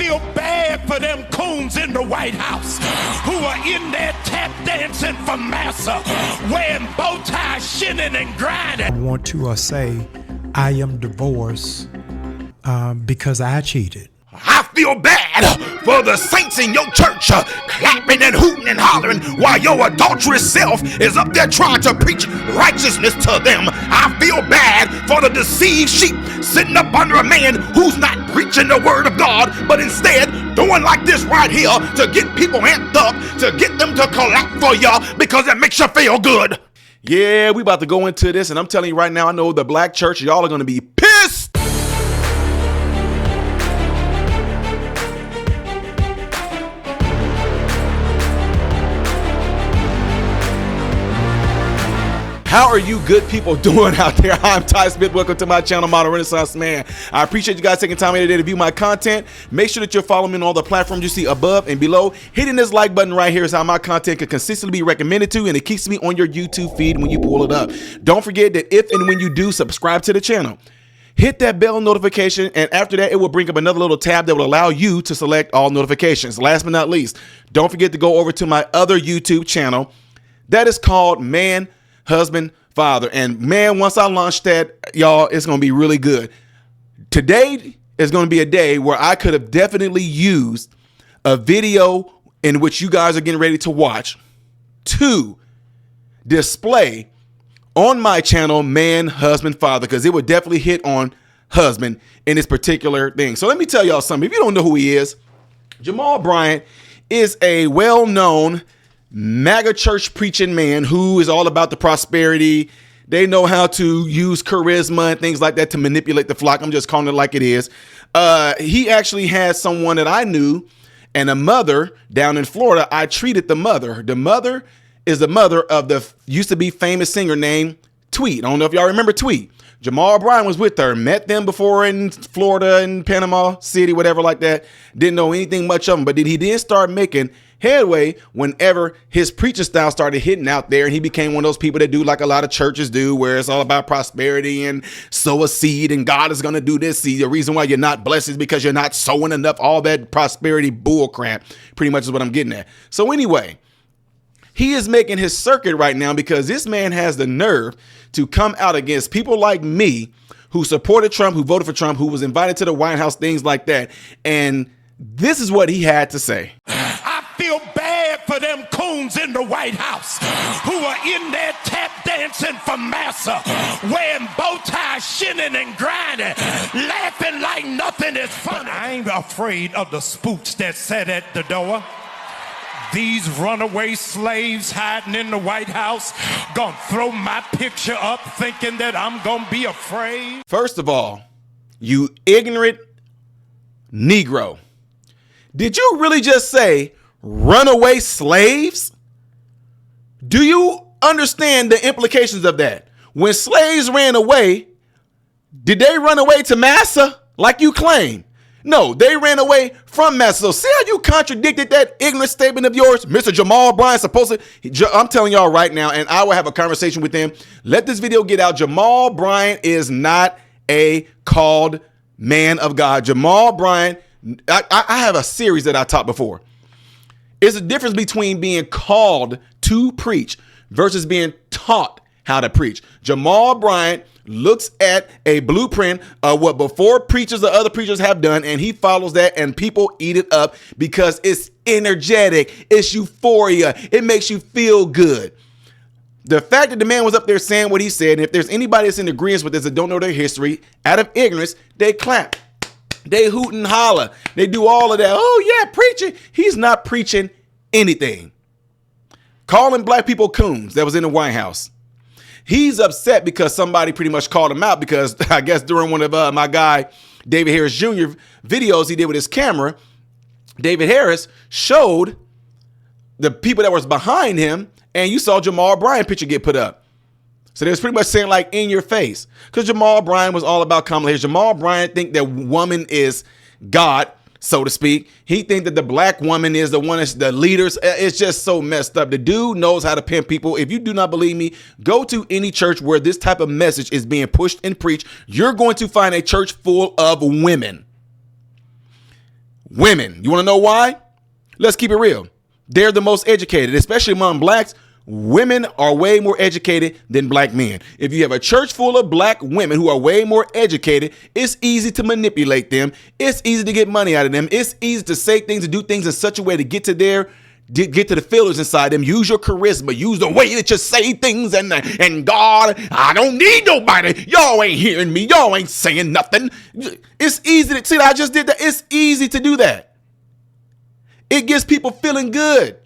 feel bad for them coons in the White House who are in there tap dancing for massa, wearing bow ties, shinning and grinding. I want to say I am divorced because I cheated. I feel bad for the saints in your church clapping and hooting and hollering while your adulterous self is up there trying to preach righteousness to them. I feel bad for the deceived sheep sitting up under a man who's not preaching the word of God, but instead doing like this right here to get people amped up, to get them to clap for you because it makes you feel good. Yeah, we about to go into this, and I'm telling you right now, I know the black church, y'all are going to be pissed. How are you good people doing out there? I'm Ty Smith. Welcome to my channel, Modern Renaissance Man. I appreciate you guys taking time today to view my content. Make sure that you're following me on all the platforms you see above and below. Hitting this like button right here is how my content can consistently be recommended to, and it keeps me on your YouTube feed when you pull it up. Don't forget that if and when you do, subscribe to the channel. Hit that bell notification, and after that, it will bring up another little tab that will allow you to select all notifications. Last but not least, don't forget to go over to my other YouTube channel that is called Man, Husband, Father. And man, once I launch that, y'all, it's going to be really good. Today is going to be a day where I could have definitely used a video in which you guys are getting ready to watch to display on my channel, Man, Husband, Father, because it would definitely hit on husband in this particular thing. So let me tell y'all something. If you don't know who he is, Jamal Bryant is a well-known MAGA church preaching man who is all about the prosperity. They know how to use charisma and things like that to manipulate the flock. I'm just calling it like it is. He actually had someone that I knew and a mother down in Florida. I treated the mother. The mother is the mother of the used to be famous singer named Tweet. I don't know if y'all remember Tweet. Jamal Bryant was with her, met them before in Florida and Panama City, whatever like that. Didn't know anything much of them, but he did start making headway whenever his preaching style started hitting out there, and he became one of those people that do like a lot of churches do, where it's all about prosperity and sow a seed and God is going to do this seed. The reason why you're not blessed is because you're not sowing enough. All that prosperity bull crap pretty much is what I'm getting at. So anyway, he is making his circuit right now because this man has the nerve to come out against people like me who supported Trump, who voted for Trump, who was invited to the White House, things like that. And this is what he had to say. I feel bad for them coons in the White House who are in there tap dancing for massa, wearing bow ties, shinning and grinding, laughing like nothing is funny. But I ain't afraid of the spooks that sat at the door. These runaway slaves hiding in the White House gonna throw my picture up thinking that I'm gonna be afraid. First of all, you ignorant Negro. Did you really just say runaway slaves? Do you understand the implications of that? When slaves ran away, did they run away to massa like you claim? No, they ran away from massa. So see how you contradicted that ignorant statement of yours? Mr. Jamal Bryant supposed to, I'm telling y'all right now, and I will have a conversation with him. Let this video get out. Jamal Bryant is not a called man of God. Jamal Bryant, I have a series that I taught before. It's a difference between being called to preach versus being taught how to preach. Jamal Bryant looks at a blueprint of what before preachers or other preachers have done, and he follows that, and people eat it up because it's energetic, it's euphoria, it makes you feel good. The fact that the man was up there saying what he said, and if there's anybody that's in agreement with this that don't know their history, out of ignorance, they clap. They hoot and holler. They do all of that. Oh yeah, preaching. He's not preaching anything. Calling black people coons that was in the White House. He's upset because somebody pretty much called him out because I guess during one of my guy David Harris Jr. videos he did with his camera, David Harris showed the people that was behind him, and you saw Jamal Bryant picture get put up. So they was pretty much saying like in your face, because Jamal Bryant was all about Kamala Harris. Jamal Bryant think that woman is God, so to speak. He think that the black woman is the one that's the leaders. It's just so messed up. The dude knows how to pimp people. If you do not believe me, go to any church where this type of message is being pushed and preached. You're going to find a church full of women. Women. You want to know why? Let's keep it real. They're the most educated, especially among blacks. Women are way more educated than black men. If you have a church full of black women who are way more educated, it's easy to manipulate them. It's easy to get money out of them. It's easy to say things and do things in such a way to get to the feelers inside them. Use your charisma. Use the way that you say things. And God, I don't need nobody. Y'all ain't hearing me. Y'all ain't saying nothing. It's easy to see. I just did that. It's easy to do that. It gets people feeling good.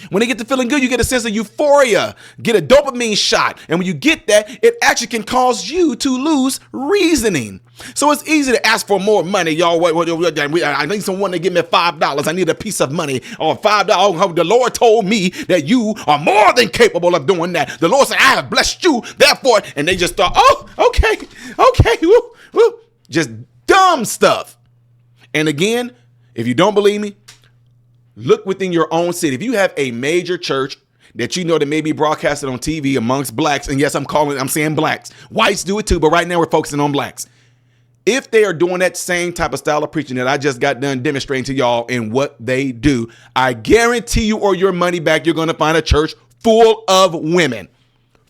When they get to feeling good, you get a sense of euphoria, get a dopamine shot. And when you get that, it actually can cause you to lose reasoning. So it's easy to ask for more money. Y'all, I need someone to give me $5. I need a piece of money or $5. Oh, the Lord told me that you are more than capable of doing that. The Lord said, I have blessed you. Therefore, and they just thought, oh, okay. Woo. Just dumb stuff. And again, if you don't believe me, look within your own city. If you have a major church that you know that may be broadcasted on TV amongst blacks, and yes, I'm saying blacks. Whites do it too, but right now we're focusing on blacks. If they are doing that same type of style of preaching that I just got done demonstrating to y'all in what they do, I guarantee you or your money back, you're going to find a church full of women.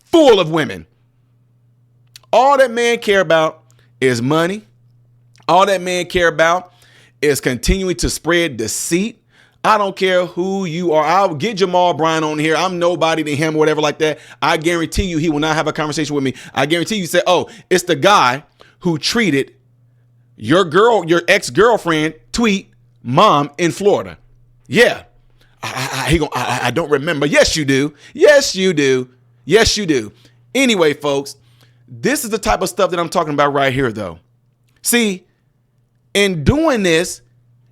Full of women. All that man care about is money. All that man care about is continuing to spread deceit. I don't care who you are. I'll get Jamal Bryant on here. I'm nobody to him or whatever like that. I guarantee you he will not have a conversation with me. I guarantee you say, oh, it's the guy who treated your ex-girlfriend tweet mom in Florida. Yeah. I don't remember. Yes, you do. Yes, you do. Yes, you do. Anyway, folks, this is the type of stuff that I'm talking about right here, though. See, in doing this,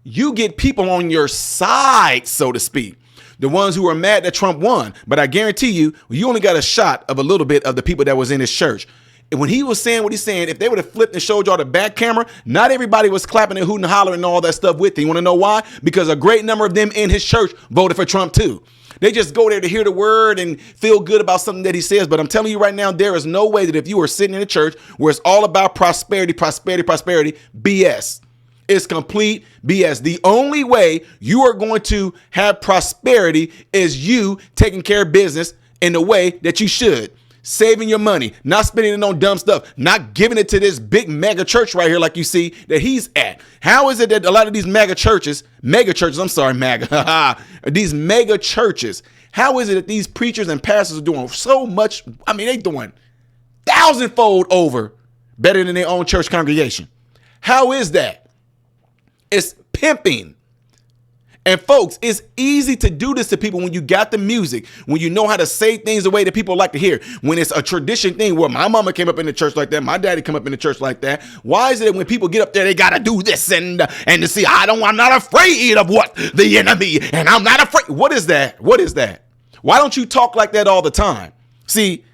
you get people on your side, so to speak. The ones who are mad that Trump won. But I guarantee you, you only got a shot of a little bit of the people that was in his church. And when he was saying what he's saying, if they would have flipped and showed y'all the back camera, not everybody was clapping and hooting and hollering and all that stuff with him. You want to know why? Because a great number of them in his church voted for Trump too. They just go there to hear the word and feel good about something that he says. But I'm telling you right now, there is no way that if you are sitting in a church where it's all about prosperity, BS. It's complete BS. The only way you are going to have prosperity is you taking care of business in the way that you should. Saving your money, not spending it on dumb stuff, not giving it to this big mega church right here like you see that he's at. How is it that a lot of these mega churches, these mega churches, how is it that these preachers and pastors are doing so much? I mean, they doing 1,000-fold over better than their own church congregation. How is that? It's pimping. And folks, it's easy to do this to people when you got the music, when you know how to say things the way that people like to hear, when it's a tradition thing where my mama came up in the church like that, my daddy came up in the church like that. Why is it that when people get up there, they got to do this and to see, I'm not afraid of what the enemy, and I'm not afraid. What is that? What is that? Why don't you talk like that all the time? See,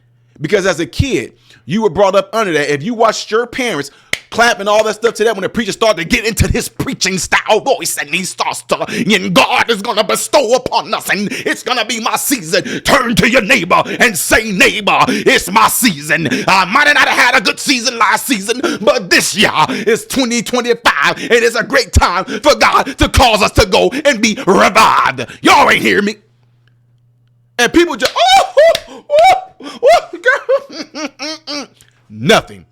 because as a kid, you were brought up under that. If you watched your parents clapping all that stuff to that when the preacher started to get into his preaching style voice and he starts to, and God is going to bestow upon us and it's going to be my season. Turn to your neighbor and say, neighbor, it's my season. I might have not had a good season last season, but this year is 2025 and it's a great time for God to cause us to go and be revived. Y'all ain't hear me. And people just, nothing.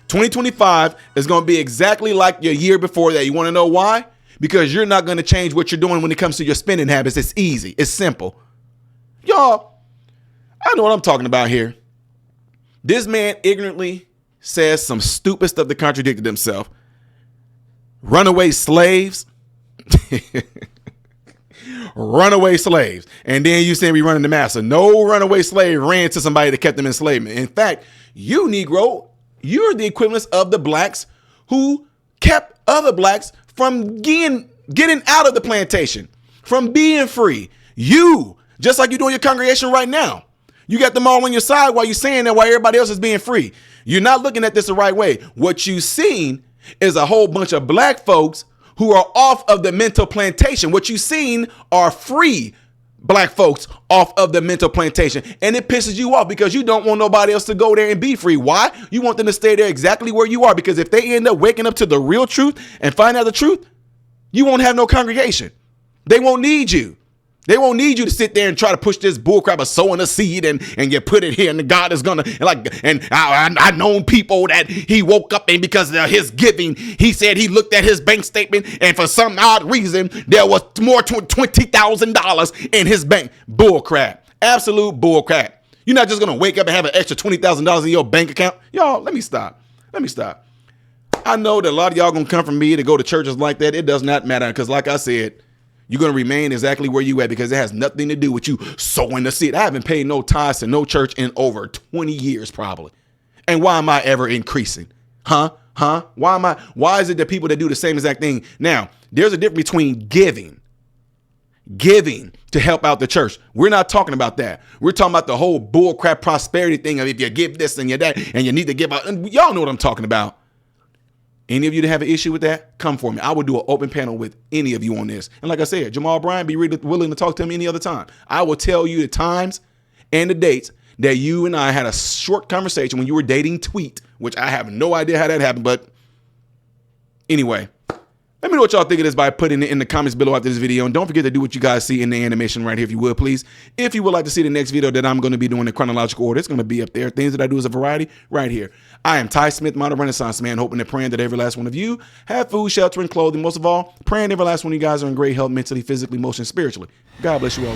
2025 is going to be exactly like your year before that. You want to know why? Because you're not going to change what you're doing when it comes to your spending habits. It's easy. It's simple. Y'all, I know what I'm talking about here. This man ignorantly says some stupid stuff that contradicted himself. Runaway slaves. Runaway slaves. And then you say we running the master. No runaway slave ran to somebody that kept them in enslavement. In fact, you Negro, you're the equivalent of the blacks who kept other blacks from getting out of the plantation, from being free. You, just like you do in your congregation right now, you got them all on your side while you're saying that while everybody else is being free. You're not looking at this the right way. What you've seen is a whole bunch of black folks who are off of the mental plantation. What you've seen are free black folks off of the mental plantation. And it pisses you off because you don't want nobody else to go there and be free. Why? You want them to stay there exactly where you are, because if they end up waking up to the real truth and find out the truth, You won't have no congregation. They won't need you. They won't need you to sit there and try to push this bullcrap of sowing a seed and you put it here and God is gonna and I known people that he woke up and because of his giving, he said he looked at his bank statement and for some odd reason there was more $20,000 in his bank. Bullcrap. Absolute bullcrap. You're not just gonna wake up and have an extra $20,000 in your bank account. Y'all, let me stop. I know that a lot of y'all gonna come from me to go to churches like that. It does not matter because like I said, you're going to remain exactly where you at because it has nothing to do with you sowing the seed. I haven't paid no tithes to no church in over 20 years probably. And why am I ever increasing? Huh? Why is it that people that do the same exact thing? Now, there's a difference between giving to help out the church. We're not talking about that. We're talking about the whole bullcrap prosperity thing of if you give this and you that and you need to give out. And y'all know what I'm talking about. Any of you that have an issue with that, come for me. I will do an open panel with any of you on this. And like I said, Jamal Bryant, be really willing to talk to him any other time. I will tell you the times and the dates that you and I had a short conversation when you were dating Tweet, which I have no idea how that happened. But anyway, let me know what y'all think of this by putting it in the comments below after this video. And don't forget to do what you guys see in the animation right here, if you would, please. If you would like to see the next video that I'm going to be doing in chronological order, it's going to be up there. Things that I do as a variety right here. I am Ty Smith, Modern Renaissance Man, hoping and praying that every last one of you have food, shelter, and clothing. Most of all, praying every last one of you guys are in great health, mentally, physically, emotionally, spiritually. God bless you all.